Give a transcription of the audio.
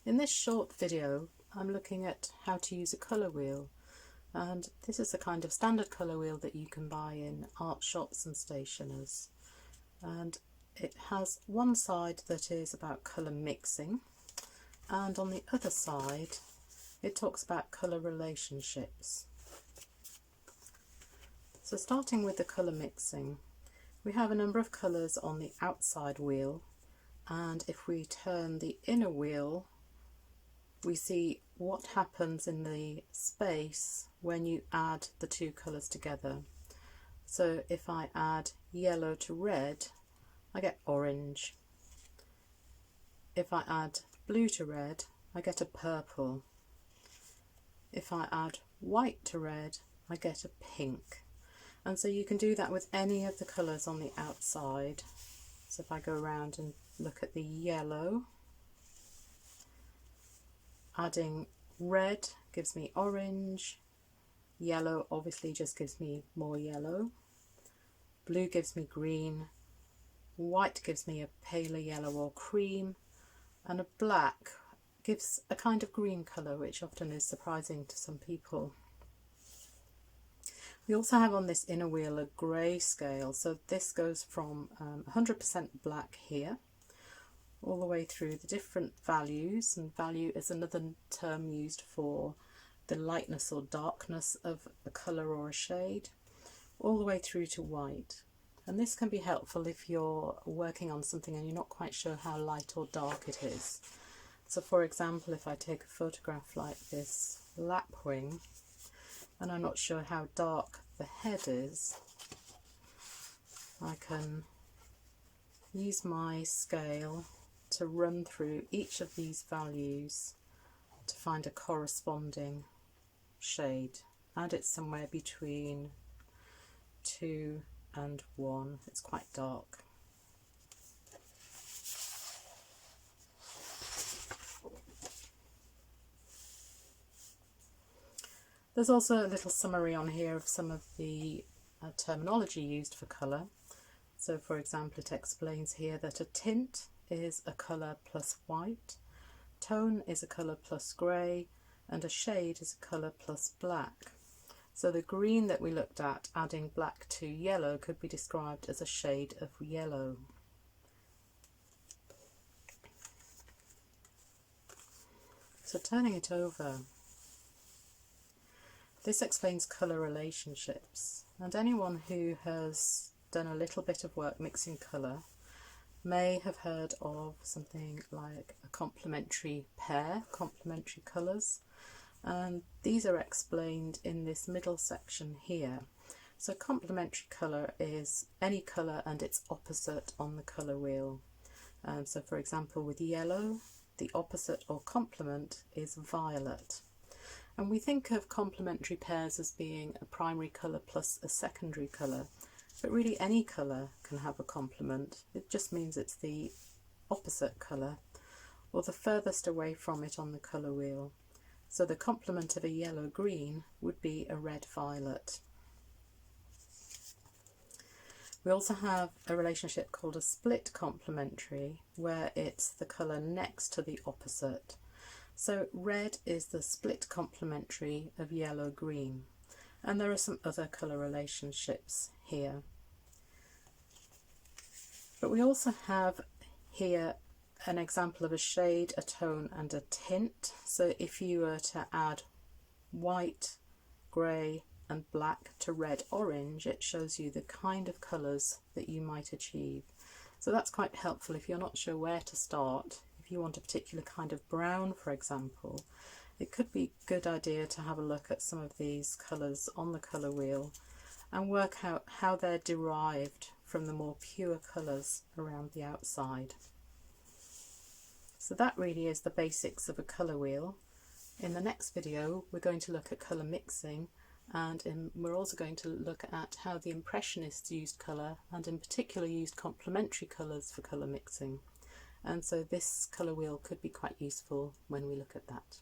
In this short video I'm looking at how to use a colour wheel, and this is the kind of standard colour wheel that you can buy in art shops and stationers, and it has one side that is about colour mixing, and on the other side it talks about colour relationships. So starting with the colour mixing, we have a number of colours on the outside wheel, and if we turn the inner wheel we see what happens in the space when you add the two colours together. So if I add yellow to red, I get orange. If I add blue to red, I get a purple. If I add white to red, I get a pink. And so you can do that with any of the colours on the outside. So if I go around and look at the yellow, adding red gives me orange, yellow obviously just gives me more yellow, blue gives me green, white gives me a paler yellow or cream, and a black gives a kind of green colour, which often is surprising to some people. We also have on this inner wheel a grey scale, so this goes from 100% black here all the way through the different values, and value is another term used for the lightness or darkness of a colour or a shade, all the way through to white. And this can be helpful if you're working on something and you're not quite sure how light or dark it is. So for example, if I take a photograph like this lapwing and I'm not sure how dark the head is, I can use my scale to run through each of these values to find a corresponding shade, and it's somewhere between 2 and 1. It's quite dark. There's also a little summary on here of some of the terminology used for colour. So for example, it explains here that a tint is a colour plus white, tone is a colour plus grey, and a shade is a colour plus black. So the green that we looked at, adding black to yellow, could be described as a shade of yellow. So turning it over, this explains colour relationships, and anyone who has done a little bit of work mixing colour may have heard of something like a complementary pair, complementary colours, and these are explained in this middle section here. So complementary colour is any colour and its opposite on the colour wheel. So for example, with yellow, the opposite or complement is violet. And we think of complementary pairs as being a primary colour plus a secondary colour, but really any colour can have a complement. It just means it's the opposite colour or the furthest away from it on the colour wheel. So the complement of a yellow-green would be a red-violet. We also have a relationship called a split complementary, where it's the colour next to the opposite. So red is the split complementary of yellow-green, and there are some other colour relationships here. But we also have here an example of a shade, a tone and a tint. So if you were to add white, grey and black to red-orange, it shows you the kind of colours that you might achieve. So that's quite helpful if you're not sure where to start. If you want a particular kind of brown, for example, it could be a good idea to have a look at some of these colours on the colour wheel and work out how they're derived from the more pure colours around the outside. So that really is the basics of a colour wheel. In the next video we're going to look at colour mixing, and we're also going to look at how the Impressionists used colour, and in particular used complementary colours for colour mixing. And so this colour wheel could be quite useful when we look at that.